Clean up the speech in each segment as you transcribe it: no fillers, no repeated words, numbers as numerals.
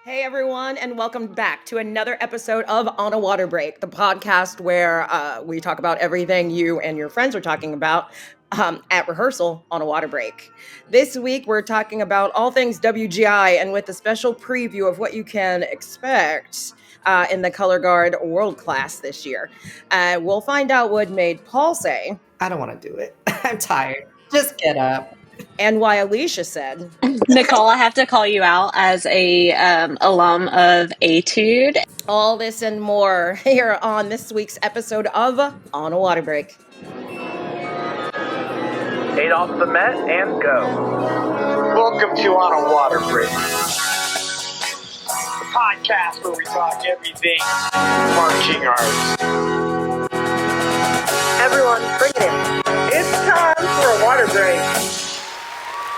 Hey everyone, and welcome back to another episode of On a Water Break, the podcast where we talk about everything you and your friends are talking about at rehearsal on a water break. This week we're talking about all things WGI and with a special preview of what you can expect in the Color Guard World Class this year. We'll find out what made Paul say, I don't want to do it. I'm tired. Just get up. and why Alicia said, Nicole, I have to call you out as a alum of Etude. all this and more here on this week's episode of On a Water Break. 8 off the mat and go. Welcome to On a Water Break, the podcast where we talk everything marching arts. Everyone, bring it in. It's time for a water break.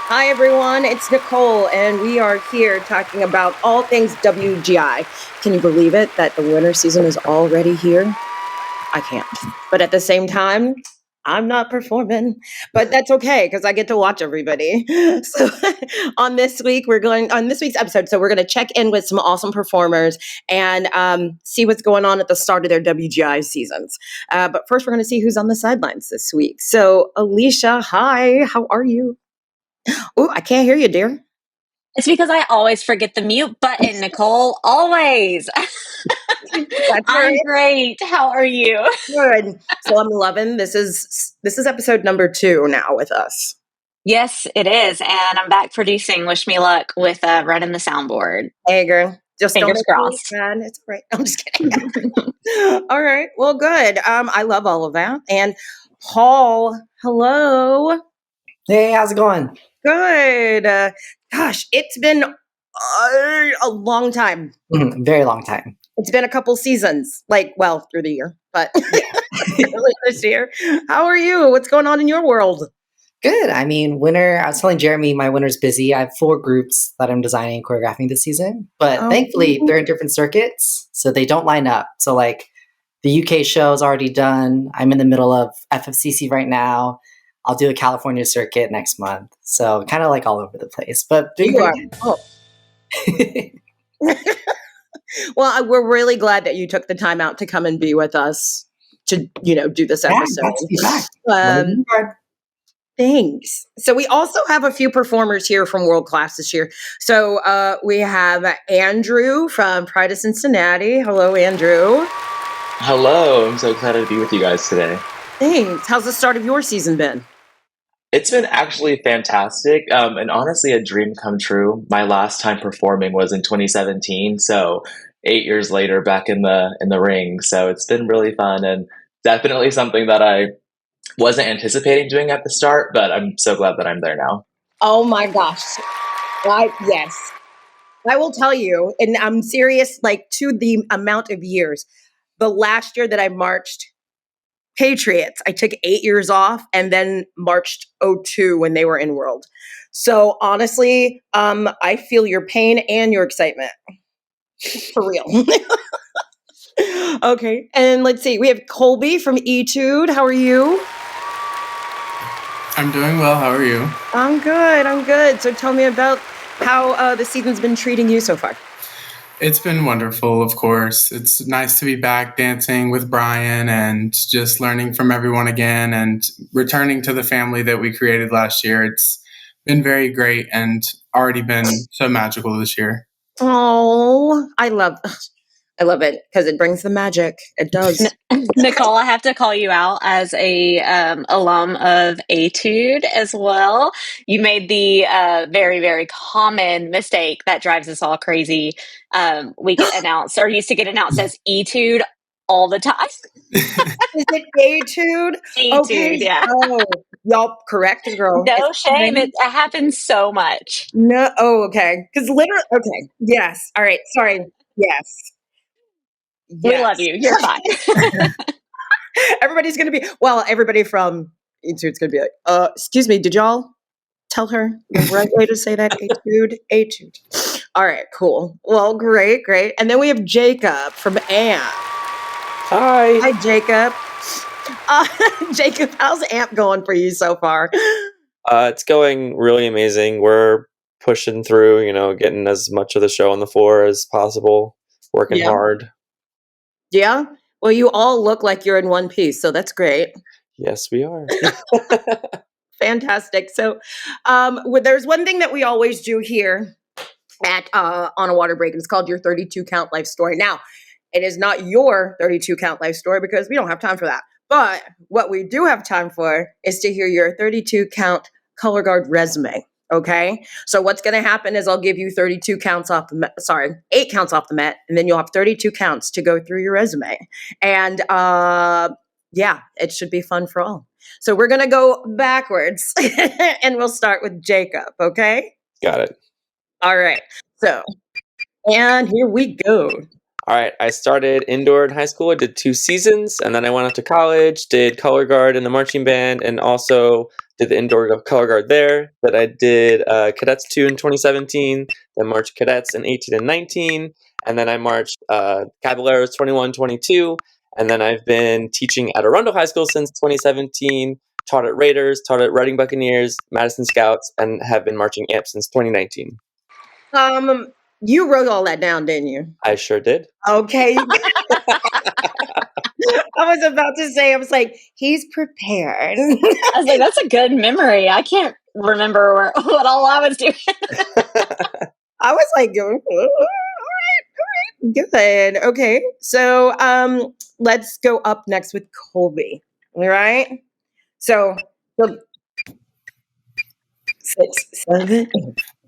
Hi everyone, it's Nicole, and we are here talking about all things WGI. Can you believe it that the winter season is already here? I can't. But at the same time, I'm not performing, but that's okay because I get to watch everybody. So on this week's episode, so we're going to check in with some awesome performers and see what's going on at the start of their WGI seasons. But first, we're going to see who's on the sidelines this week. So Alicia, hi, how are you? Oh, I can't hear you, dear. It's because I always forget the mute button, Nicole. Always. I'm great. How are you? Good. So I'm loving this is episode number 2 now with us. Yes, it is. And I'm back producing Wish Me Luck with running the soundboard. Hey, girl. Just Fingers crossed. Man. It's great. I'm just kidding. All right. Well, good. I love all of that. And Paul, hello. Hey, how's it going? Good. Gosh, it's been a long time. Very long time. It's been a couple seasons, through the year, but early this year. How are you? What's going on in your world? Good. I mean, winter, I was telling Jeremy my winter's busy. I have 4 groups that I'm designing and choreographing this season, but thankfully they're in different circuits, so they don't line up. So the UK show is already done. I'm in the middle of FFCC right now. I'll do a California circuit next month. So kind of all over the place, but you are. Oh. Well, we're really glad that you took the time out to come and be with us to, do this episode. Thanks. So we also have a few performers here from World Class this year. So we have Andrew from Pride of Cincinnati. Hello, Andrew. Hello. I'm so excited to be with you guys today. Thanks. How's the start of your season been? It's been actually fantastic, and honestly a dream come true. My last time performing was in 2017, so 8 years later back in the ring. So it's been really fun and definitely something that I wasn't anticipating doing at the start, but I'm so glad that I'm there now. Oh my gosh. Yes. I will tell you, and I'm serious, to the amount of years. The last year that I marched Patriots, I took 8 years off and then marched 02 when they were in World. So honestly, I feel your pain and your excitement. For real. Okay. And let's see. We have Colby from Etude. How are you? I'm doing well. How are you? I'm good. So tell me about how the season's been treating you so far. It's been wonderful, of course. It's nice to be back dancing with Brian and just learning from everyone again and returning to the family that we created last year. It's been very great and already been so magical this year. Oh, I love it because it brings the magic. It does. Nicole, I have to call you out as a alum of Etude as well. You made the very, very common mistake that drives us all crazy. We get announced or used to get announced as Etude all the time. Is it Etude? Etude, okay. Yeah. Oh, y'all correct, girl. No shame. It happens so much. No. Oh, okay. Because literally. Okay. Yes. All right. Sorry. Yes. We love you. You're fine. Everybody's going to be, everybody from Etude's going to be like, excuse me, did y'all tell her the right way to say that? Etude. All right, cool. Well, great. And then we have Jacob from AMP. Hi, Jacob. Jacob, how's AMP going for you so far? It's going really amazing. We're pushing through, getting as much of the show on the floor as possible, working hard. Yeah? Well, you all look like you're in one piece, so that's great. Yes, we are. Fantastic. So there's one thing that we always do here at On a Water Break, and it's called your 32 count life story. Now, it is not your 32 count life story because we don't have time for that. But what we do have time for is to hear your 32 count color guard resume. Okay. So what's going to happen is I'll give you 32 counts off the mat, 8 counts off the mat, and then you'll have 32 counts to go through your resume. And yeah, it should be fun for all. So we're going to go backwards and we'll start with Jacob. Okay. Got it. All right. So, and here we go. All right. I started indoor in high school. I did 2 seasons, and then I went off to college, did color guard in the marching band, and also did the indoor color guard there. But I did Cadets 2 in 2017, then marched Cadets in 18 and 19, and then I marched Caballeros 21, 22, and then I've been teaching at Arundel High School since 2017, taught at Raiders, taught at Reading Buccaneers, Madison Scouts, and have been marching AMP since 2019. You wrote all that down, didn't you? I sure did. Okay. I was about to say, I was like, he's prepared. I was like, that's a good memory. I can't remember what all I was doing. I was like, all right, good. Okay, so let's go up next with Colby. All right. So 6, 7, 8.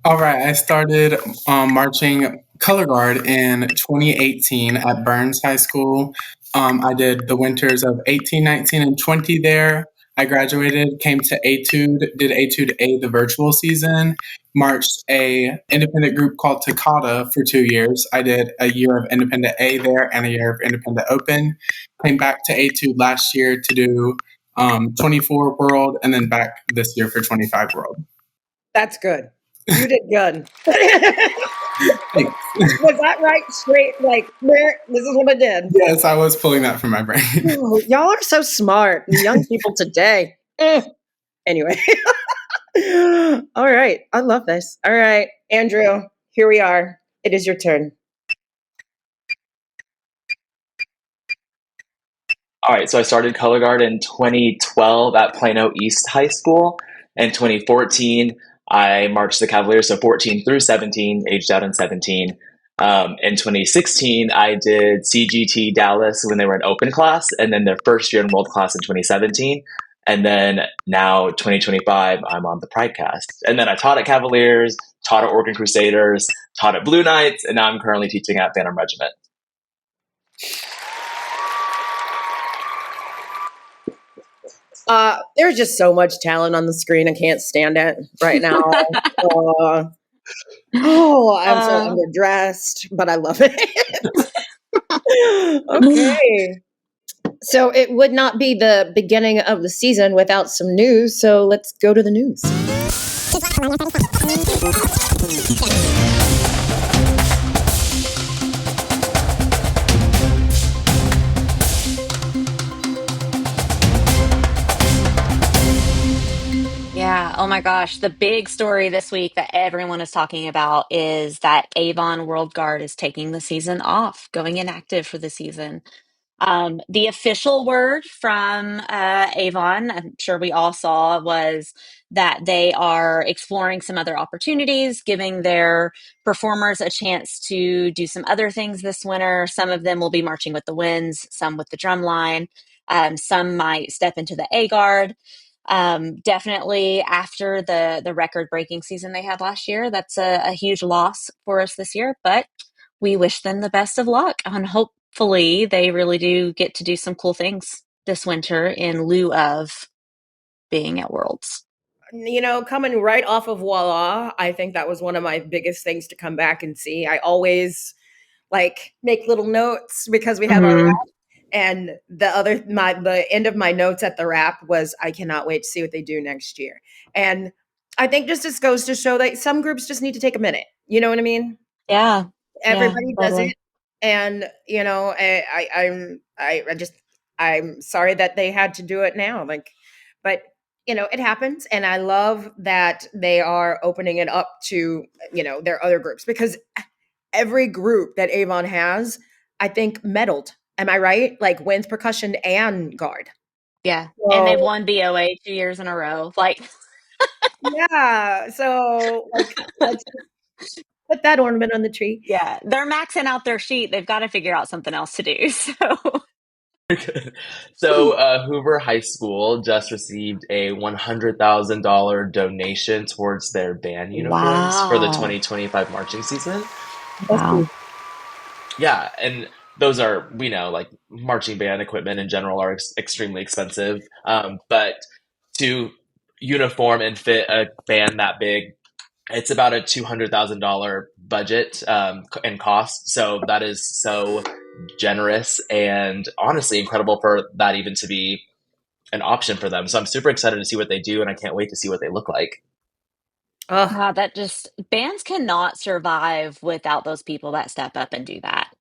All right, I started marching color guard in 2018 at Burns High School. I did the winters of 18, 19, and 20 there. I graduated, came to Etude, did Etude A, the virtual season, marched a independent group called Takata for 2 years. I did a year of independent A there and a year of independent open. Came back to Etude last year to do 24 World, and then back this year for 25 World. That's good. You did good. Was that right? Straight, like, where? This is what I did. Yes, I was pulling that from my brain. Oh, y'all are so smart. Young people today. Anyway. All right. I love this. All right. Andrew, here we are. It is your turn. All right, so I started color guard in 2012 at Plano East High School. In 2014, I marched the Cavaliers, so 14 through 17, aged out in 17. In 2016, I did CGT Dallas when they were in open class, and then their first year in world class in 2017. And then now, 2025, I'm on the Pride cast. And then I taught at Cavaliers, taught at Oregon Crusaders, taught at Blue Knights, and now I'm currently teaching at Phantom Regiment. There's just so much talent on the screen. I can't stand it right now. I'm so underdressed, but I love it. Okay. So it would not be the beginning of the season without some news. So let's go to the news. Yeah. Oh my gosh. The big story this week that everyone is talking about is that Avon World Guard is taking the season off, going inactive for the season. The official word from Avon, I'm sure we all saw, was that they are exploring some other opportunities, giving their performers a chance to do some other things this winter. Some of them will be marching with the winds, some with the drumline. Some might step into the A Guard. Definitely after the record-breaking season they had last year, that's a huge loss for us this year, but we wish them the best of luck, and hopefully they really do get to do some cool things this winter in lieu of being at Worlds. You know, coming right off of Voila, I think that was one of my biggest things to come back and see. I always make little notes because we have our wrap, and the end of my notes at the wrap was, I cannot wait to see what they do next year. And I think just this goes to show that some groups just need to take a minute. You know what I mean? Yeah. Everybody does totally. it, and I'm sorry that they had to do it now. But it happens. And I love that they are opening it up to, their other groups, because every group that Avon has, I think, medaled. Am I right? Like wins percussion and guard. Yeah. So, And they've won BOA 2 years in a row. Like, yeah. So, like, let's just put that ornament on the tree. yeah, they're maxing out their sheet. They've got to figure out something else to do. So, Hoover High School just received a $100,000 donation towards their band uniforms for the Wow. 2025 marching season. Wow. Yeah, and those are, like marching band equipment in general are extremely expensive. But to uniform and fit a band that big, it's about a $200,000 budget and cost. So that is so generous and honestly incredible for that even to be an option for them. So I'm super excited to see what they do, and I can't wait to see what they look like. Wow, bands cannot survive without those people that step up and do that.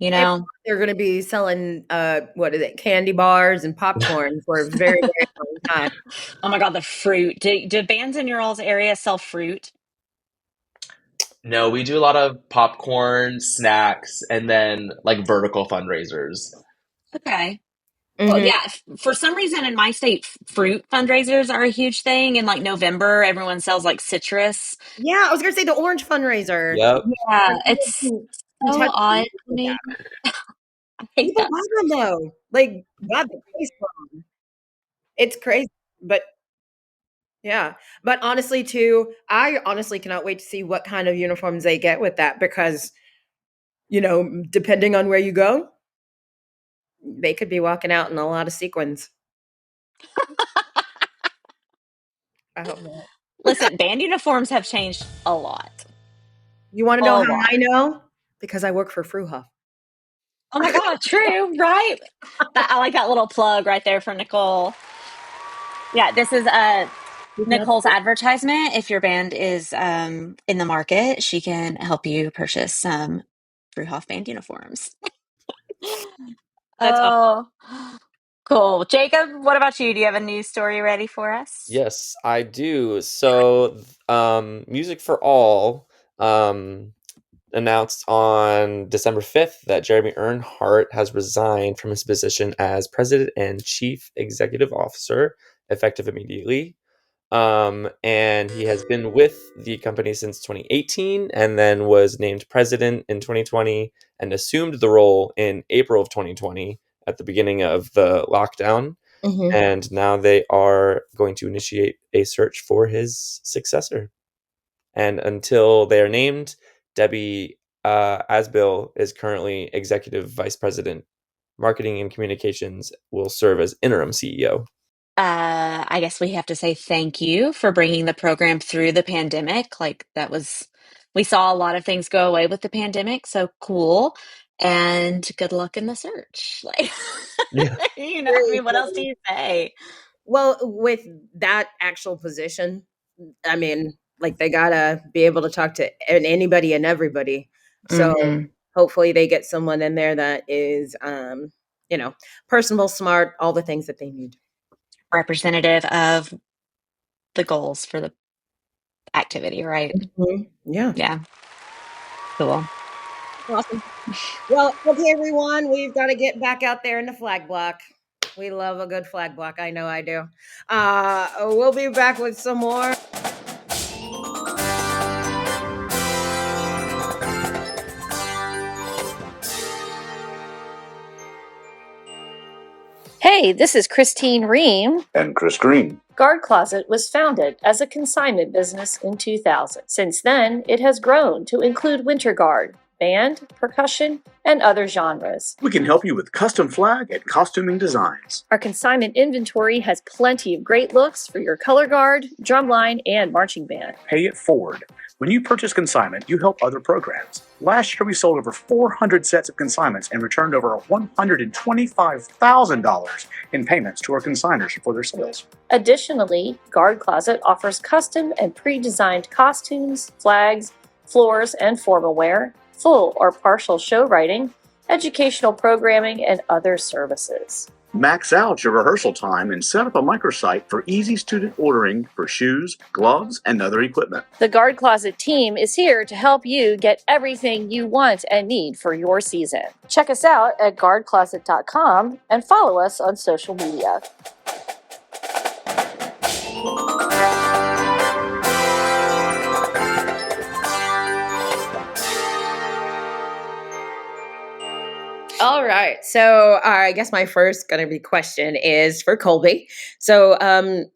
They're going to be selling, what is it, candy bars and popcorn for a very, very long time. Oh my God, the fruit. Do bands in your all's area sell fruit? No, we do a lot of popcorn, snacks, and then like vertical fundraisers. Okay. Well, yeah, for some reason in my state, fruit fundraisers are a huge thing. In like November, everyone sells like citrus. Yeah, I was going to say the orange fundraiser. Yep. Yeah, it's so odd to me. I hate People that. buy them though. Like, God, the price for them. It's crazy. But yeah. But honestly, too, I honestly cannot wait to see what kind of uniforms they get with that, because, depending on where you go, they could be walking out in a lot of sequins. I hope not. Listen, band uniforms have changed a lot. You want to know how I know? Because I work for Fruhoff. Oh my God, true, right? I like that little plug right there for Nicole. Yeah, this is Nicole's advertisement. If your band is in the market, she can help you purchase some Fruhoff band uniforms. That's Oh, cool. Jacob, what about you? Do you have a news story ready for us? Yes, I do. So, Music for All announced on December 5th that Jeremy Earnhardt has resigned from his position as president and chief executive officer, effective immediately. And he has been with the company since 2018 and then was named president in 2020 and assumed the role in April of 2020 at the beginning of the lockdown. And now they are going to initiate a search for his successor. And until they are named, Debbie Asbill is currently executive vice president, marketing and communications, will serve as interim CEO. I guess we have to say thank you for bringing the program through the pandemic. We saw a lot of things go away with the pandemic, so cool. And good luck in the search. Like, Yeah. what else do you say? Well, with that actual position, I mean, like they gotta be able to talk to anybody and everybody. So hopefully they get someone in there that is, personable, smart, all the things that they need. Representative of the goals for the activity, right? Yeah. Yeah. Cool. Awesome. Well, okay, everyone, we've got to get back out there in the flag block. We love a good flag block. I know I do. We'll be back with some more. Hey, this is Christine Ream. And Chris Green. Guard Closet was founded as a consignment business in 2000. Since then, it has grown to include winter guard, band, percussion, and other genres. We can help you with custom flag and costuming designs. Our consignment inventory has plenty of great looks for your color guard, drumline, and marching band. Pay it forward. When you purchase consignment, you help other programs. Last year, we sold over 400 sets of consignments and returned over $125,000 in payments to our consigners for their sales. Additionally, Guard Closet offers custom and pre-designed costumes, flags, floors, and formal wear, full or partial show writing, educational programming, and other services. Max out your rehearsal time and set up a microsite for easy student ordering for shoes, gloves, and other equipment. The Guard Closet team is here to help you get everything you want and need for your season. Check us out at guardcloset.com and follow us on social media. All right. So I guess my first going to be question is for Colby. So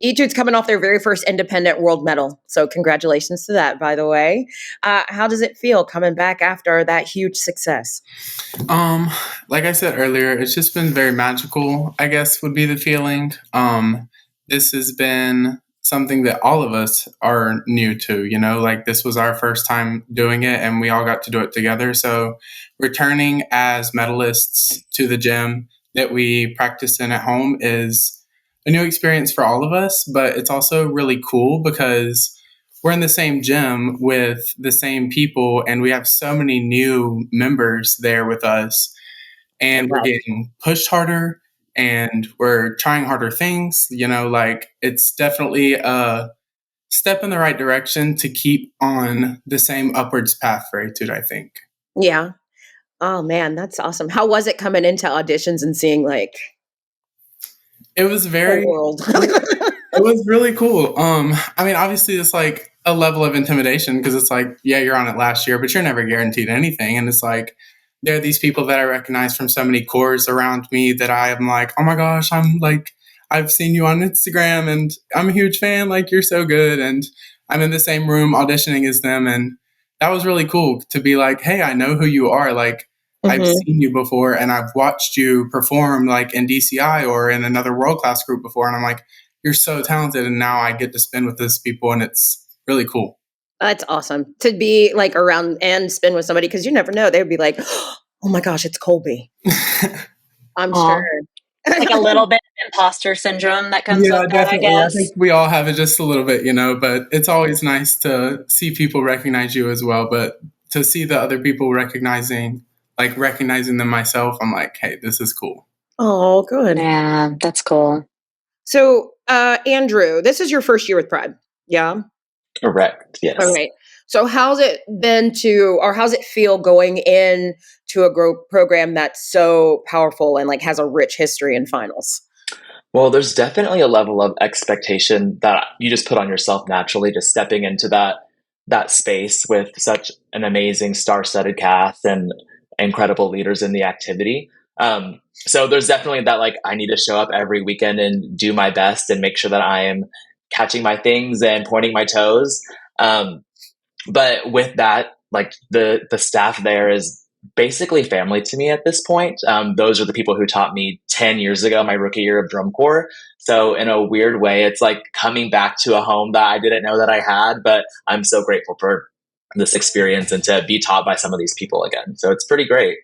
Etude's coming off their very first independent world medal. So congratulations to that, by the way. How does it feel coming back after that huge success? Like I said earlier, it's just been very magical, I guess would be the feeling. This has been something that all of us are new to, like this was our first time doing it and we all got to do it together. So returning as medalists to the gym that we practice in at home is a new experience for all of us, but it's also really cool because we're in the same gym with the same people and we have so many new members there with us and we're getting pushed harder and we're trying harder things, like it's definitely a step in the right direction to keep on the same upwards path for Etude, I think. Yeah. Oh man, that's awesome. How was it coming into auditions and seeing it was very, it was really cool. Obviously it's like a level of intimidation because it's like, yeah, you're on it last year, but you're never guaranteed anything. And it's like, there are these people that I recognize from so many corps around me that I am like, oh my gosh, I've seen you on Instagram and I'm a huge fan. Like, you're so good. And I'm in the same room auditioning as them. And that was really cool to be like, hey, I know who you are. Like, I've seen you before and I've watched you perform like in DCI or in another world class group before. And I'm like, you're so talented. And now I get to spin with these people and it's really cool. That's awesome to be like around and spin with somebody because you never know. They would be like, oh my gosh, it's Colby. I'm sure. Like a little bit of imposter syndrome that comes with that, I guess. I think we all have it just a little bit, but it's always nice to see people recognize you as well. But to see the other people recognizing them myself, I'm like, hey, this is cool. Oh, good. Yeah, that's cool. So, Andrew, this is your first year with Pride. Yeah. Correct. Yes. All right. So how's it how's it feel going in to a program that's so powerful and has a rich history in finals? Well, there's definitely a level of expectation that you just put on yourself naturally, just stepping into that space with such an amazing star-studded cast and incredible leaders in the activity. So there's definitely that, I need to show up every weekend and do my best and make sure that I am catching my things and pointing my toes. But with that, the staff there is basically family to me at this point. Those are the people who taught me 10 years ago, my rookie year of drum corps. So in a weird way, it's like coming back to a home that I didn't know that I had, but I'm so grateful for this experience and to be taught by some of these people again. So it's pretty great.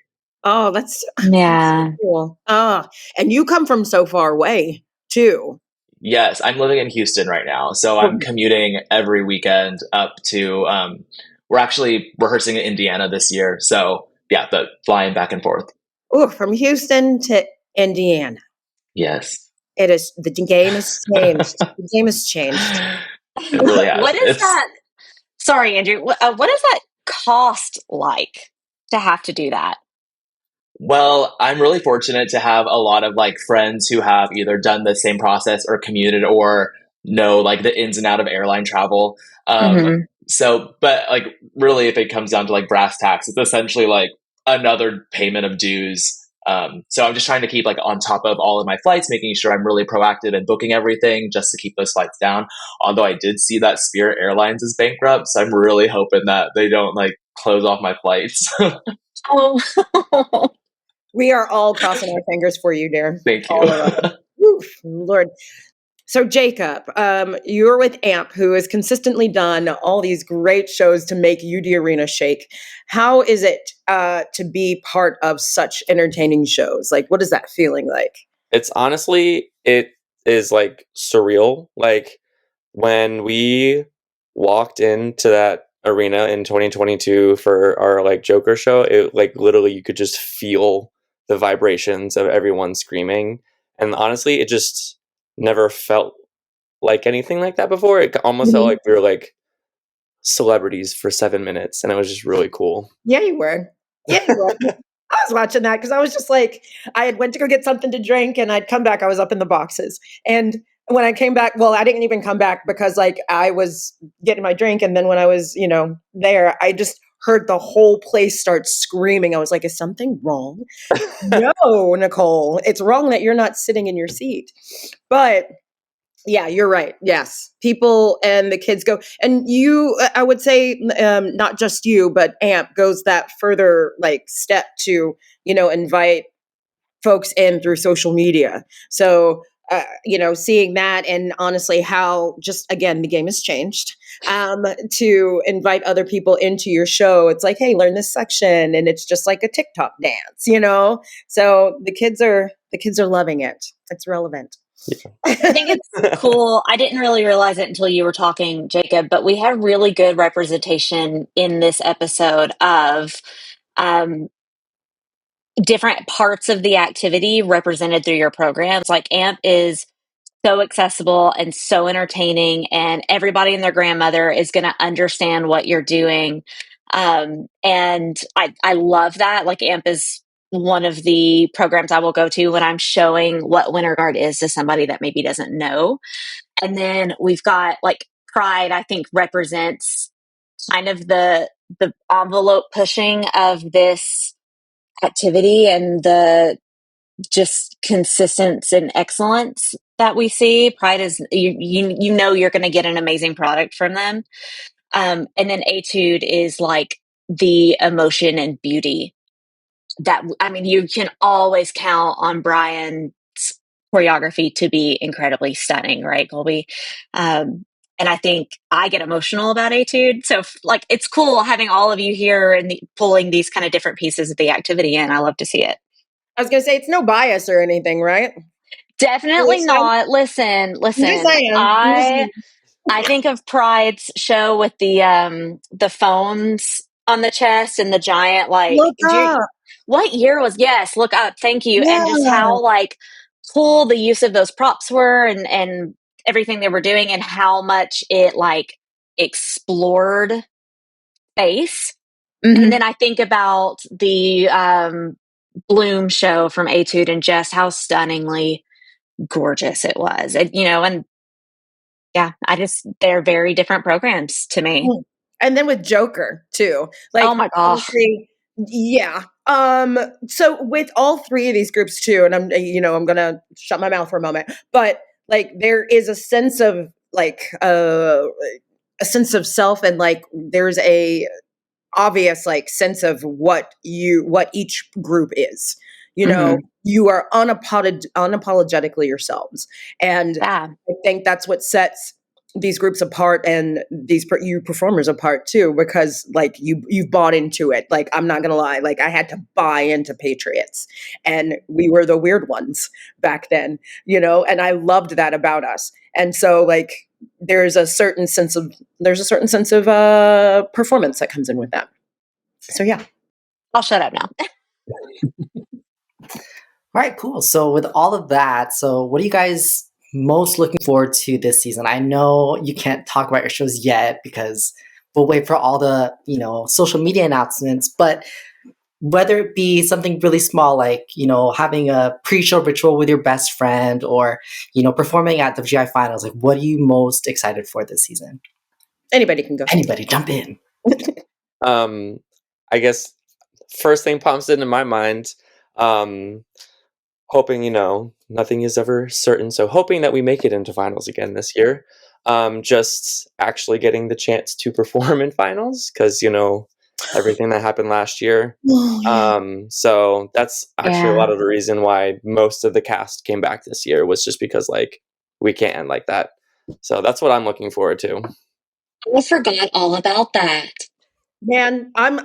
Oh, that's so cool. And you come from so far away too. Yes, I'm living in Houston right now. So I'm commuting every weekend up to, we're actually rehearsing in Indiana this year. So yeah, but flying back and forth. Oh, from Houston to Indiana. Yes. It is. The game has changed. The game has changed. It really has. What is that? Sorry, Andrew. What does that cost like to have to do that? Well, I'm really fortunate to have a lot of friends who have either done the same process or commuted or know the ins and out of airline travel. So, but really, if it comes down to brass tacks, it's essentially another payment of dues. So I'm just trying to keep on top of all of my flights, making sure I'm really proactive and booking everything just to keep those flights down. Although I did see that Spirit Airlines is bankrupt, so I'm really hoping that they don't close off my flights. Oh. We are all crossing our fingers for you, dear. Thank you. Oof, Lord. So Jacob, you're with AMP, who has consistently done all these great shows to make UD Arena shake. How is it to be part of such entertaining shows? What is that feeling like? It's honestly, it is surreal. When we walked into that arena in 2022 for our Joker show, it literally you could just feel the vibrations of everyone screaming. And honestly, it just never felt like anything like that before. It almost felt like we were like celebrities for 7 minutes, and it was just really cool. Yeah, you were. Yeah, you were. I was watching that because I was just like, I had went to go get something to drink and I'd come back. I was up in the boxes. And when I came back, well, I didn't even come back because like I was getting my drink. And then when I was, there, I just heard the whole place start screaming. I was like, is something wrong? No, Nicole, it's wrong that you're not sitting in your seat. But yeah, you're right. Yes. People and the kids go. And you, I would say, not just you, but AMP goes that further like step to, invite folks in through social media. So, seeing that and honestly how just, again, the game has changed to invite other people into your show. It's like, hey, learn this section. And it's just like a TikTok dance, So the kids are loving it. It's relevant. I think it's cool. I didn't really realize it until you were talking, Jacob, but we have really good representation in this episode of different parts of the activity represented through your programs. Like AMP is so accessible and so entertaining, and everybody and their grandmother is going to understand what you're doing. And I love that. Like AMP is one of the programs I will go to when I'm showing what Winter Guard is to somebody that maybe doesn't know. And then we've got like Pride, I think represents kind of the envelope pushing of this activity and the just consistency and excellence that we see. Pride is you know you're going to get an amazing product from them. And then Etude is like the emotion and beauty that, I mean, you can always count on Brian's choreography to be incredibly stunning, right, Colby? And I think I get emotional about Etude. So like, it's cool having all of you here and pulling these kind of different pieces of the activity in. I love to see it. I was going to say, it's no bias or anything, right? Definitely not. Listen. I think of Pride's show with the phones on the chest and the giant Look up. What year was? Yes, Look Up. Thank you. Yeah. And just how like cool the use of those props were and everything they were doing and how much it like explored space. Mm-hmm. And then I think about the Bloom show from Etude and just how stunningly gorgeous it was. And yeah, they're very different programs to me. And then with Joker too. Like, oh my gosh. Yeah. So with all three of these groups too, and I'm gonna shut my mouth for a moment, but like there is a sense of like a sense of self, and like there's a obvious like sense of what each group is. You are unapologetically yourselves, and I think that's what sets these groups apart and you performers apart too, because like you've bought into it. Like, I'm not gonna lie, like I had to buy into Patriots, and we were the weird ones back then, and I loved that about us. And so like there's a certain sense of performance that comes in with that. So yeah, I'll shut up now. All right, cool. So with all of that, so what are you guys most looking forward to this season? I know you can't talk about your shows yet because we'll wait for all the, social media announcements, but whether it be something really small like, having a pre-show ritual with your best friend or, performing at the WGI finals, like what are you most excited for this season? Anybody can go. Anybody, jump in. I guess first thing pops into my mind, hoping, nothing is ever certain. So hoping that we make it into finals again this year. Just actually getting the chance to perform in finals because, everything that happened last year. Oh, yeah. So that's actually a lot of the reason why most of the cast came back this year was just because like we can't end like that. So that's what I'm looking forward to. I forgot all about that. Man, I'm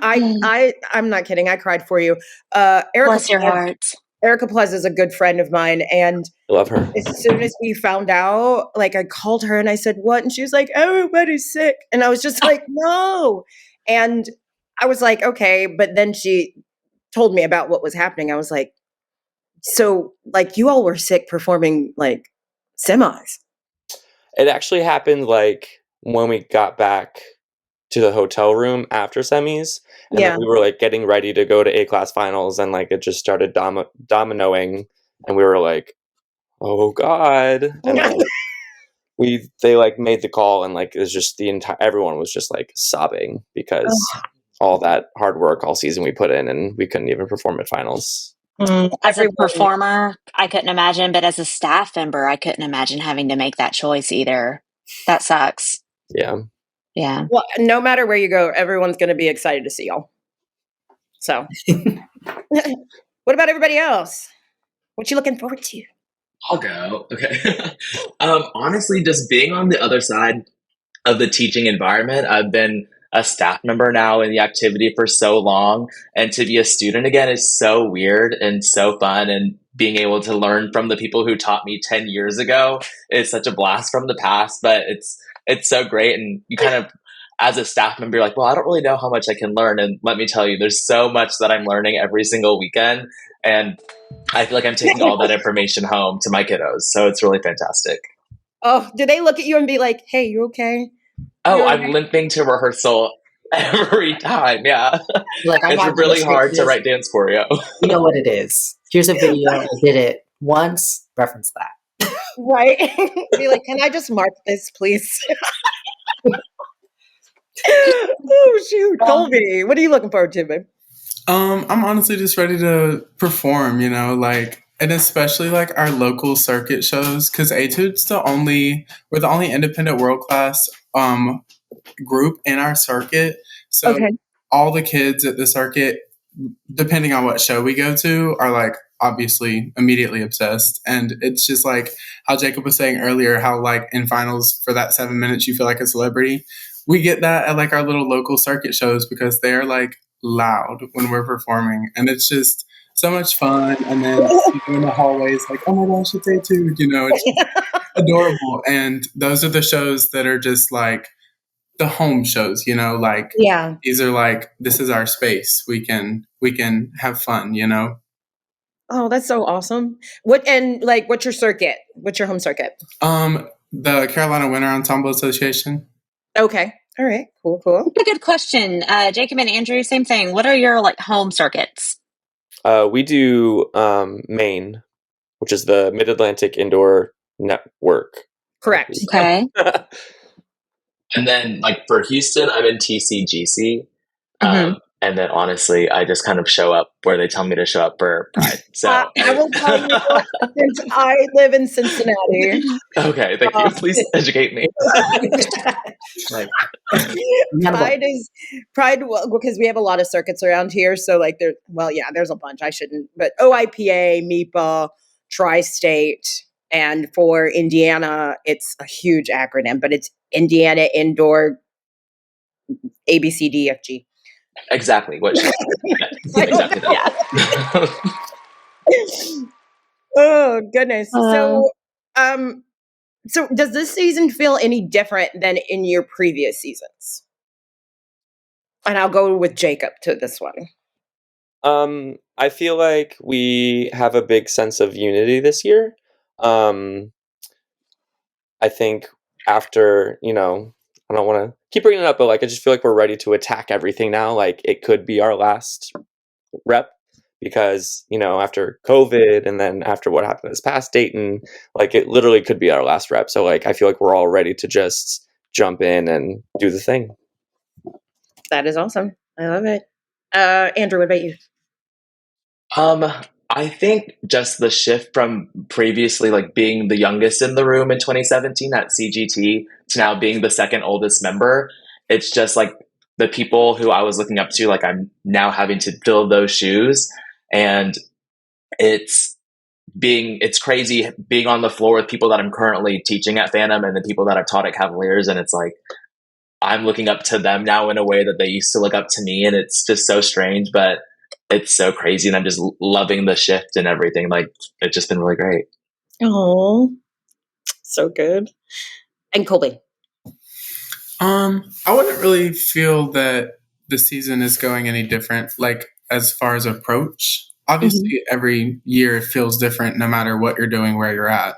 not kidding. I cried for you. Bless your heart. Erica Plez is a good friend of mine, and I love her. As soon as we found out, like I called her and I said, "What?" And she was like, "Everybody's sick." And I was just like, "No." And I was like, "Okay," but then she told me about what was happening. I was like, So, like, you all were sick performing, like, semis. It actually happened like when we got back to the hotel room after semis, and then we were like getting ready to go to A-class finals, and like it just started dominoing, and we were like, "Oh God!" And like, they like made the call, and like it was just everyone was just like sobbing because all that hard work all season we put in, and we couldn't even perform at finals. As a performer, I couldn't imagine, but as a staff member, I couldn't imagine having to make that choice either. That sucks. Yeah. Yeah. Well, no matter where you go, everyone's going to be excited to see y'all. So, what about everybody else? What you looking forward to? I'll go. Okay. Honestly, just being on the other side of the teaching environment, I've been a staff member now in the activity for so long, and to be a student again is so weird and so fun, and being able to learn from the people who taught me 10 years ago is such a blast from the past, but it's so great. And you kind of, as a staff member, you're like, well, I don't really know how much I can learn, and let me tell you, there's so much that I'm learning every single weekend, and I feel like I'm taking all that information home to my kiddos, so it's really fantastic. Oh, do they look at you and be like, hey, you okay? Oh, I'm limping to rehearsal every time. Yeah. Like, it's really hard to write dance choreo. You know what it is. Here's a video. I did it once. Reference that. Right? Be like, can I just mark this, please? Oh, shoot. Colby, what are you looking forward to, babe? I'm honestly just ready to perform, like, and especially like our local circuit shows, because Etude's we're the only independent world class group in our circuit. So all the kids at the circuit, depending on what show we go to, are like obviously immediately obsessed. And it's just like how Jacob was saying earlier, how like in finals for that 7 minutes you feel like a celebrity. We get that at like our little local circuit shows because they're like loud when we're performing, and it's just so much fun. And then in the hallways, like, oh my gosh, it's Etude, it's adorable. And those are the shows that are just like the home shows, like, these are like, this is our space. We can have fun, Oh, that's so awesome. What's your circuit? What's your home circuit? The Carolina Winter Ensemble Association. Okay. All right. Cool. A good question. Jacob and Andrew, same thing. What are your like home circuits? We do Maine, which is the Mid-Atlantic Indoor Network. Correct. Okay. And then like for Houston, I'm in TCGC. And then honestly, I just kind of show up where they tell me to show up for Pride. So I will tell you, since I live in Cincinnati. Okay, thank you. Please educate me. Pride, because we have a lot of circuits around here. So like there's a bunch. I shouldn't, but OIPA, MIPA, Tri-State, and for Indiana, it's a huge acronym, but it's Indiana Indoor ABCDFG. Exactly. Exactly that. Oh goodness. So does this season feel any different than in your previous seasons? And I'll go with Jacob to this one. I feel like we have a big sense of unity this year. I think after, I don't want to keep bringing it up, but like I just feel like we're ready to attack everything now. Like it could be our last rep because, after COVID and then after what happened this past Dayton, like it literally could be our last rep. So like I feel like we're all ready to just jump in and do the thing. That is awesome. I love it. Andrew, what about you? I think just the shift from previously like being the youngest in the room in 2017 at CGT to now being the second oldest member, it's just like the people who I was looking up to, like I'm now having to fill those shoes. And it's crazy being on the floor with people that I'm currently teaching at Phantom and the people that I've taught at Cavaliers. And it's like, I'm looking up to them now in a way that they used to look up to me. And it's just so strange, but it's so crazy. And I'm just loving the shift and everything. Like it's just been really great. Oh, so good. And Colby? I wouldn't really feel that the season is going any different, like as far as approach. obviously every year it feels different no matter what you're doing, where you're at.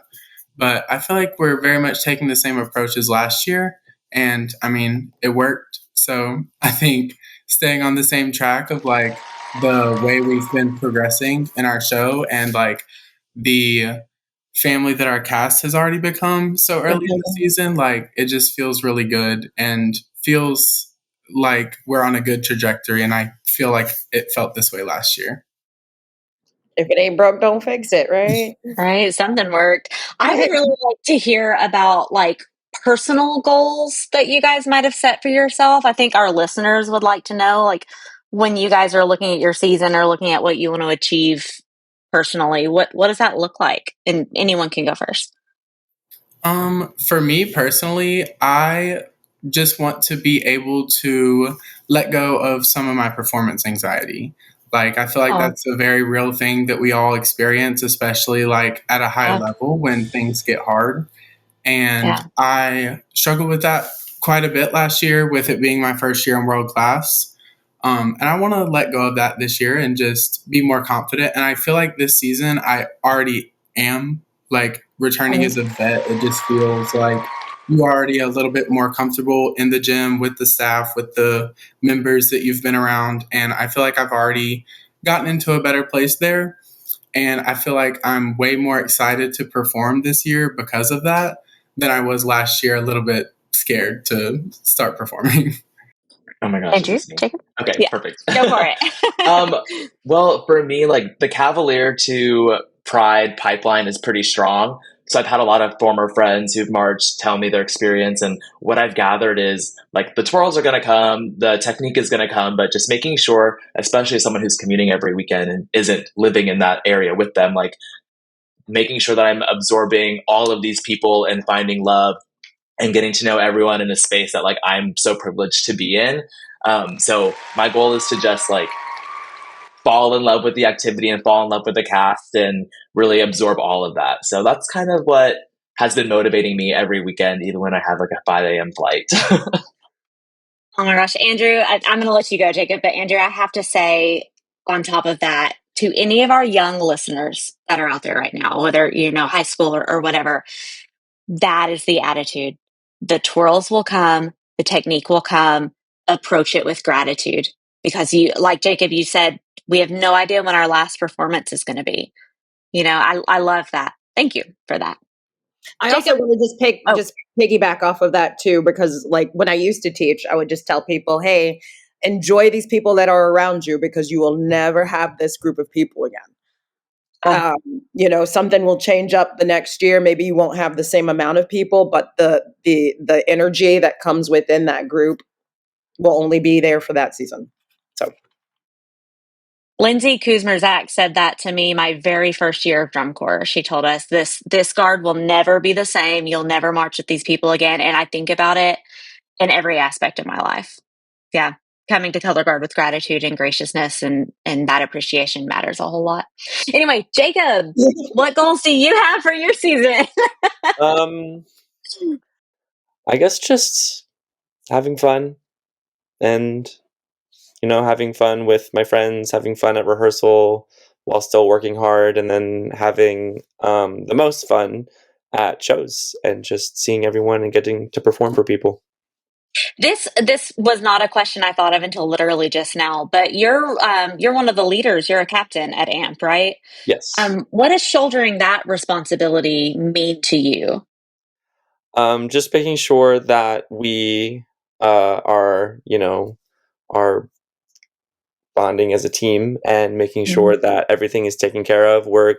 But I feel like we're very much taking the same approach as last year. And I mean, it worked. So I think staying on the same track of like the way we've been progressing in our show and like the family that our cast has already become so early in the season, like it just feels really good and feels like we're on a good trajectory. And I feel like it felt this way last year. If it ain't broke, don't fix it, right? Right, something worked. I would really like to hear about like personal goals that you guys might have set for yourself. I think our listeners would like to know, like when you guys are looking at your season or looking at what you want to achieve personally, what does that look like? And anyone can go first. For me personally, I just want to be able to let go of some of my performance anxiety. Like, I feel like that's a very real thing that we all experience, especially like at a high level when things get hard. And I struggled with that quite a bit last year with it being my first year in World Class. And I want to let go of that this year and just be more confident. And I feel like this season I already am. Like returning as a vet, it just feels like you are already a little bit more comfortable in the gym with the staff, with the members that you've been around. And I feel like I've already gotten into a better place there. And I feel like I'm way more excited to perform this year because of that than I was last year, a little bit scared to start performing. Oh my gosh. Andrew, Jacob? Okay, perfect. Go for it. Well, for me, like the Cavalier to Pride pipeline is pretty strong. So I've had a lot of former friends who've marched tell me their experience. And what I've gathered is like the twirls are going to come, the technique is going to come, but just making sure, especially someone who's commuting every weekend and isn't living in that area with them, like making sure that I'm absorbing all of these people and finding love and getting to know everyone in a space that like I'm so privileged to be in. So my goal is to just like fall in love with the activity and fall in love with the cast and really absorb all of that. So that's kind of what has been motivating me every weekend, even when I have like a 5 a.m. flight. Oh my gosh, Andrew, I'm going to let you go, Jacob, but Andrew, I have to say on top of that, to any of our young listeners that are out there right now, whether, high school or whatever, that is the attitude. The twirls will come, the technique will come, approach it with gratitude. Because like Jacob, you said, we have no idea when our last performance is going to be. I love that. Thank you for that. I also want to just piggyback off of that too, because like when I used to teach, I would just tell people, hey, enjoy these people that are around you because you will never have this group of people again. Something will change up the next year. Maybe you won't have the same amount of people, but the energy that comes within that group will only be there for that season. So Lindsay Kuzmerzak said that to me my very first year of drum corps. She told us this guard will never be the same. You'll never march with these people again. And I think about it in every aspect of my life. Yeah. Coming to color guard with gratitude and graciousness and that appreciation matters a whole lot. Anyway, Jacob, what goals do you have for your season? I guess just having fun and having fun with my friends, having fun at rehearsal while still working hard, and then having the most fun at shows and just seeing everyone and getting to perform for people. This was not a question I thought of until literally just now, but you're one of the leaders. You're a captain at AMP, right? Yes. What does shouldering that responsibility mean to you? Just making sure that we are bonding as a team and making sure that everything is taken care of. We're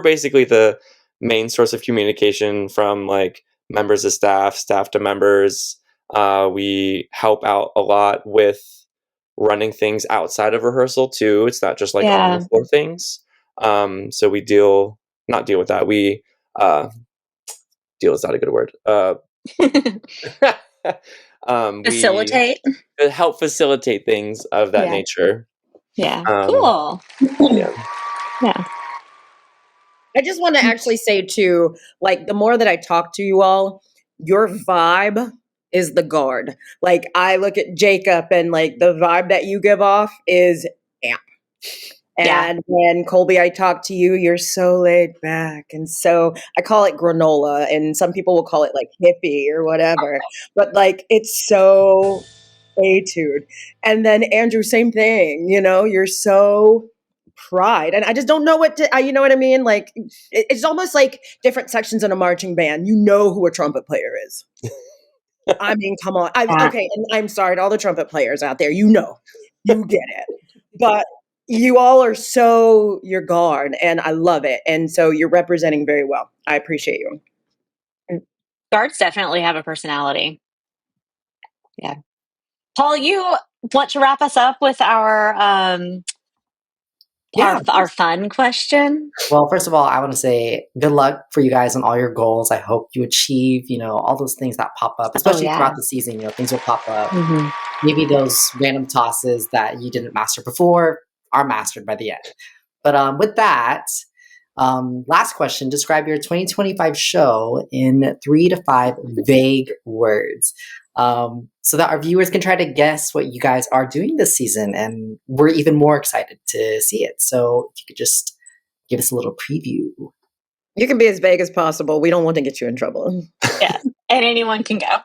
basically the main source of communication from like members of staff to members. We help out a lot with running things outside of rehearsal too. It's not just like on the floor things. So we not deal with that. We deal is not a good word. Facilitate. We help facilitate things of that nature. Yeah. Cool. Yeah. I just want to actually say too, like the more that I talk to you all, your vibe is the guard. Like I look at Jacob and like the vibe that you give off is AMP. And when Colby, I talk to you, you're so laid back. And so I call it granola, and some people will call it like hippie or whatever. But like, it's so Etude. And then Andrew, same thing, you're so pride. And I just don't know you know what I mean? Like, it's almost like different sections in a marching band. You know who a trumpet player is. I mean, come on. Okay, and I'm sorry to all the trumpet players out there. You get it. But you all are so your guard, and I love it. And so you're representing very well. I appreciate you. Guards definitely have a personality. Yeah. Paul, you want to wrap us up with our fun question? Well, first of all, I want to say good luck for you guys on all your goals. I hope you achieve, all those things that pop up, especially throughout the season. Things will pop up. Mm-hmm. Maybe those random tosses that you didn't master before are mastered by the end. But with that, last question, describe your 2025 show in 3 to 5 vague words. So that our viewers can try to guess what you guys are doing this season, and we're even more excited to see it. So if you could just give us a little preview. You can be as vague as possible. We don't want to get you in trouble. Yeah, and anyone can go.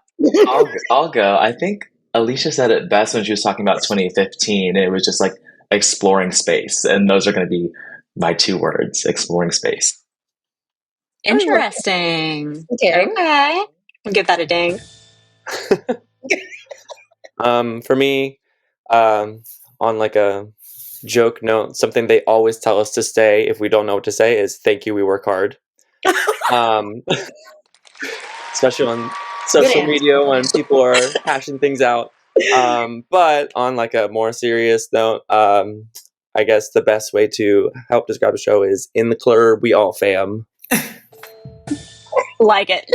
I'll go. I think Alicia said it best when she was talking about 2015. It was just like exploring space, and those are going to be my 2 words: exploring space. Interesting. Okay. I'll give that a ding. For me, on like a joke note, something they always tell us to say if we don't know what to say is "Thank you, we work hard." Especially on social media when people are hashing things out. But on like a more serious note, I guess the best way to help describe the show is "In the club, we all fam." Like it.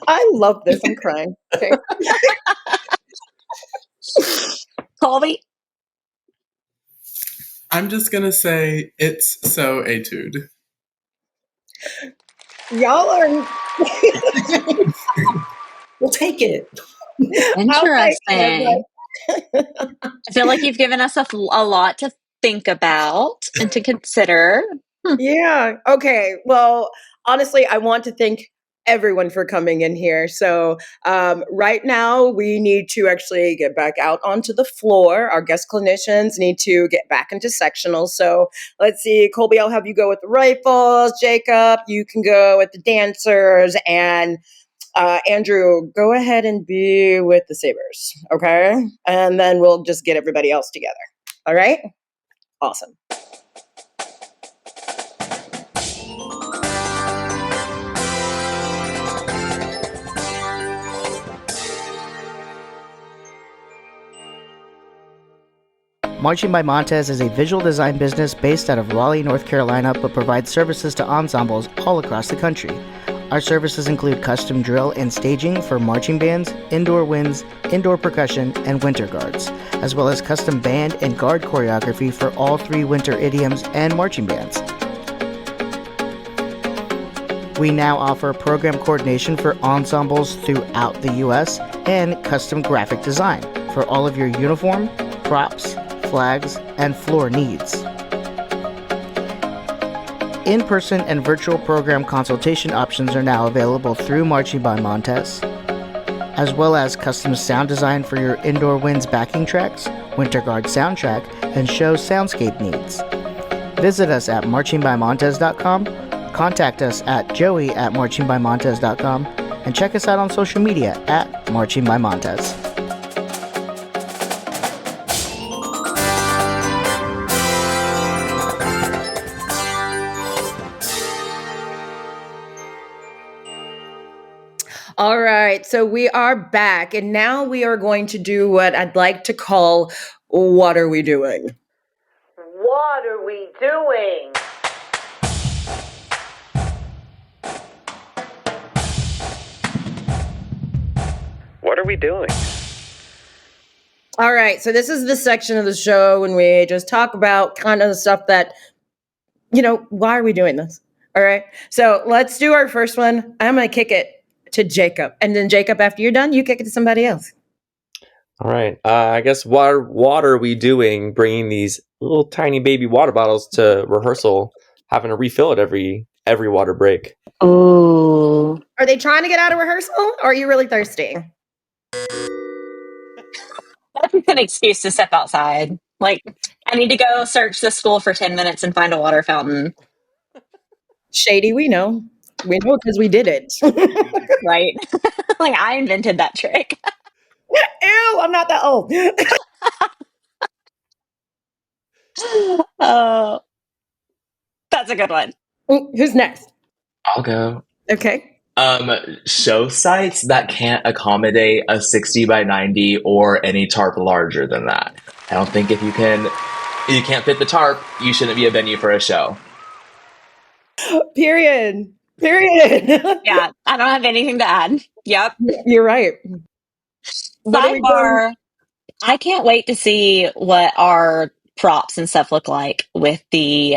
I love this. I'm crying. Okay. Colby? I'm just going to say it's so Etude. Y'all are... We'll take it. Interesting. I feel like you've given us a lot to think about and to consider. Yeah. Okay. Well, honestly, I want to thank everyone for coming in here. So right now we need to actually get back out onto the floor. Our guest clinicians need to get back into sectionals. So let's see, Colby, I'll have you go with the rifles. Jacob, you can go with the dancers. And Andrew, go ahead and be with the sabers. Okay. And then we'll just get everybody else together. All right. Awesome. Marching by Montes is a visual design business based out of Raleigh, North Carolina, but provides services to ensembles all across the country. Our services include custom drill and staging for marching bands, indoor winds, indoor percussion, and winter guards, as well as custom band and guard choreography for all 3 winter idioms and marching bands. We now offer program coordination for ensembles throughout the U.S. and custom graphic design for all of your uniform, props, flags, and floor needs. In-person and virtual program consultation options are now available through Marching by Montes, as well as custom sound design for your indoor winds backing tracks, winter guard soundtrack, and show soundscape needs. Visit us at marchingbymontes.com, contact us at joey@marchingbymontes.com, and check us out on social media at Marching by Montes. All right, so we are back, and now we are going to do what I'd like to call, what are we doing? What are we doing? What are we doing? All right, so this is the section of the show when we just talk about kind of the stuff that, why are we doing this? All right, so let's do our first one. I'm going to kick it to Jacob. And then Jacob, after you're done, you kick it to somebody else. All right. I guess what are we doing bringing these little tiny baby water bottles to rehearsal, having to refill it every water break? Oh. Are they trying to get out of rehearsal, or are you really thirsty? That's an excuse to step outside. Like, I need to go search the school for 10 minutes and find a water fountain. Shady, we know. We know because we did it. Right? Like, I invented that trick. Ew, I'm not that old. Oh, that's a good one. Who's next? I'll go. Okay. Show sites that can't accommodate a 60 by 90 or any tarp larger than that. I don't think if you can't fit the tarp, you shouldn't be a venue for a show. Period. Yeah, I don't have anything to add. Yep. You're right. Sidebar, I can't wait to see what our props and stuff look like with the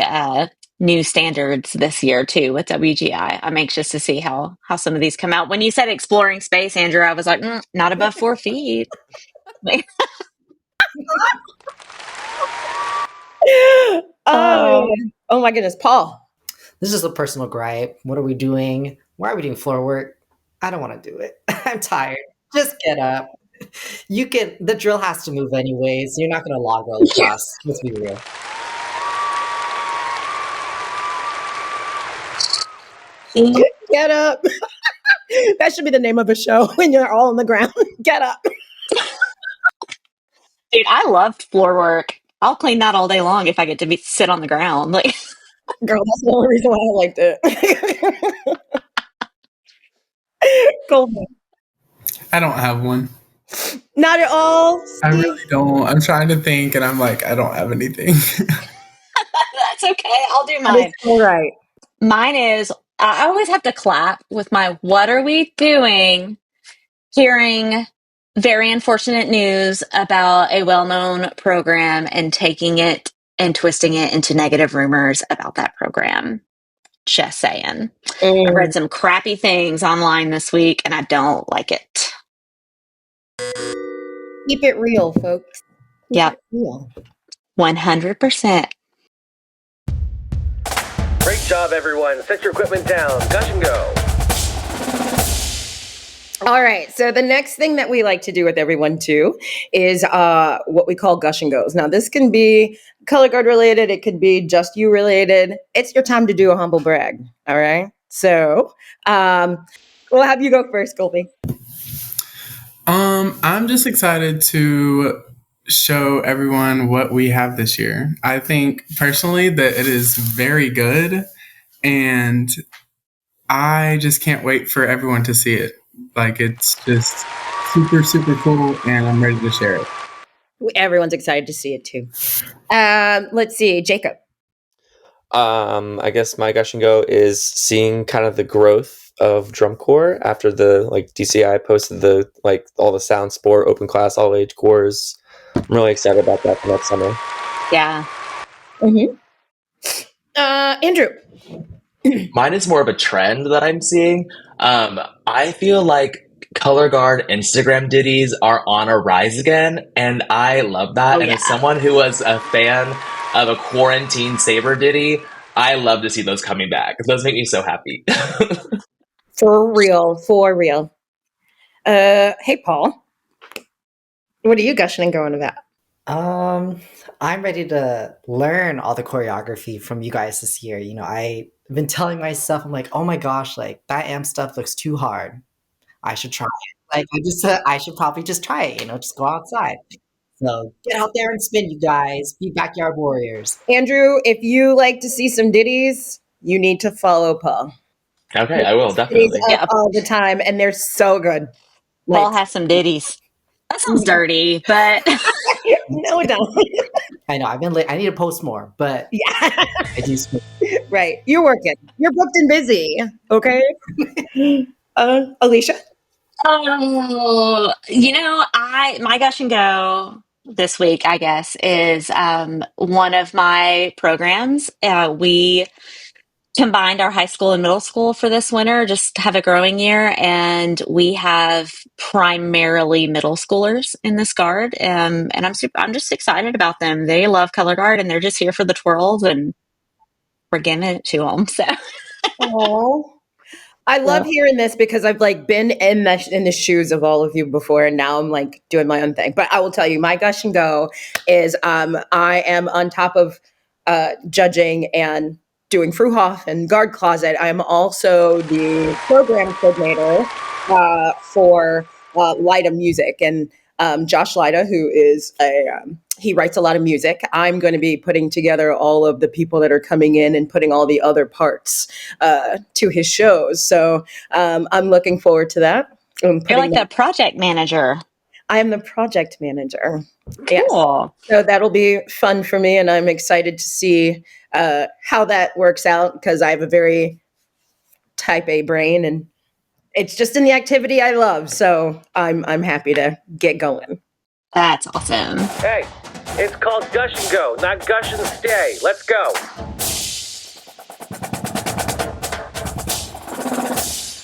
new standards this year too with WGI. I'm anxious to see how some of these come out. When you said exploring space, Andrew, I was like, not above 4 feet. Oh my goodness, Paul. This is a personal gripe. What are we doing? Why are we doing floor work? I don't want to do it. I'm tired. Just get up. The drill has to move anyways. You're not going to log roll across. Let's be real. Get up. That should be the name of a show when you're all on the ground. Get up. Dude, I loved floor work. I'll clean that all day long if I get to sit on the ground. Like, girl, that's the only reason why I liked it. Colby. I don't have one. Not at all. Steve. I really don't. I'm trying to think, and I'm like, I don't have anything. that's okay. I'll do mine. All right. Mine is, I always have to clap with my "What are we doing?" hearing very unfortunate news about a well-known program and taking it and twisting it into negative rumors about that program. Just saying. I read some crappy things online this week, and I don't like it. Keep it real, folks. Yep. 100%. Great job, everyone. Set your equipment down. Gush and go. All right. So the next thing that we like to do with everyone too is what we call gush and goes. Now this can be color guard related. It could be just you related. It's your time to do a humble brag. All right. So we'll have you go first, Colby. I'm just excited to show everyone what we have this year. I think personally that it is very good, and I just can't wait for everyone to see it. Like, it's just super, super cool, and I'm ready to share it. Everyone's excited to see it too. Let's see, Jacob. I guess my gush and go is seeing kind of the growth of drum corps after the DCI posted the all the sound sport open class all age corps. I'm really excited about that for next summer. Yeah. Mm-hmm. Andrew. Mine is more of a trend that I'm seeing. I feel like color guard Instagram ditties are on a rise again, and I love that. As someone who was a fan of a quarantine saber ditty, I love to see those coming back. Those make me so happy. For real. Hey, Paul. What are you gushing and going about? I'm ready to learn all the choreography from you guys this year. I've been telling myself, I'm like, oh my gosh, that amp stuff looks too hard. I should try it. I should probably just try it, just go outside. So get out there and spin, you guys. Be backyard warriors. Andrew, if you like to see some ditties, you need to follow Paul. Okay, I will, definitely. Up all the time, and they're so good. Paul has some ditties. That sounds dirty, but no, it don't. I know. I've been late. I need to post more, but yeah, I do. Right, you're working. You're booked and busy. Okay, Alicia. My gush and go this week, I guess, is one of my programs. We combined our high school and middle school for this winter, just to have a growing year. And we have primarily middle schoolers in this guard. And I'm just excited about them. They love color guard and they're just here for the twirls and we're giving it to them. So. Oh, I love hearing this because I've like been in the shoes of all of you before, and now I'm like doing my own thing. But I will tell you, my gush and go is I am on top of judging and doing Fruhoff and Guard Closet. I'm also the program coordinator for Lida Music, and Josh Lida, who is he writes a lot of music. I'm going to be putting together all of the people that are coming in and putting all the other parts to his shows. So I'm looking forward to that. You're like the project manager. I am the project manager. Cool. Yes. So that'll be fun for me, and I'm excited to see how that works out because I have a very type A brain, and it's just in the activity I love. So I'm happy to get going. That's awesome. Hey, it's called Gush and Go, not Gush and Stay. Let's go.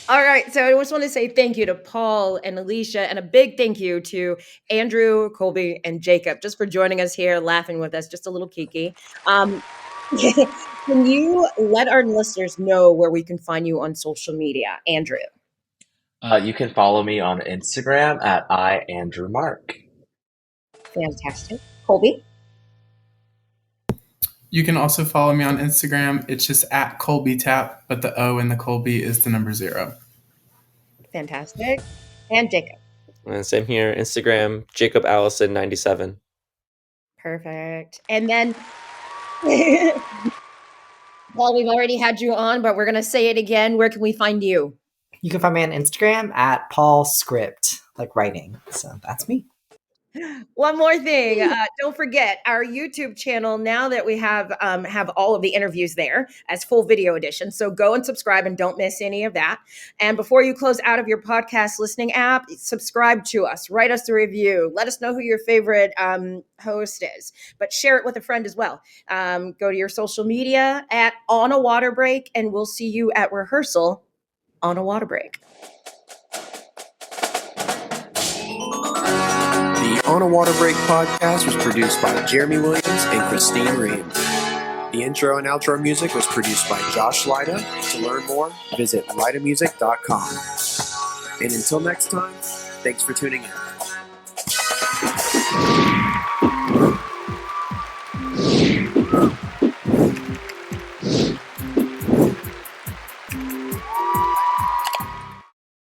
All right, so I just want to say thank you to Paul and Alicia, and a big thank you to Andrew, Colby, and Jacob just for joining us here, laughing with us, just a little kiki. Can you let our listeners know where we can find you on social media, Andrew? You can follow me on Instagram at @IAndrewMark. Fantastic. Colby? You can also follow me on Instagram. It's just at Colby Tapp, but the O in the Colby is the number 0. Fantastic. And Jacob? And same here, Instagram, Jacob Allison 97. Perfect. And then, well, we've already had you on, but we're going to say it again. Where can we find you? You can find me on Instagram at Paul Script, like writing. So that's me. One more thing. Don't forget our YouTube channel, now that we have all of the interviews there as full video edition. So go and subscribe and don't miss any of that. And before you close out of your podcast listening app, subscribe to us, write us a review, let us know who your favorite host is, but share it with a friend as well. Go to your social media at On a Water Break, and we'll see you at rehearsal on a water break. The On a Water Break podcast was produced by Jeremy Williams and Christine Ream. The intro and outro music was produced by Josh Lida. To learn more, visit lidamusic.com. And until next time, thanks for tuning in.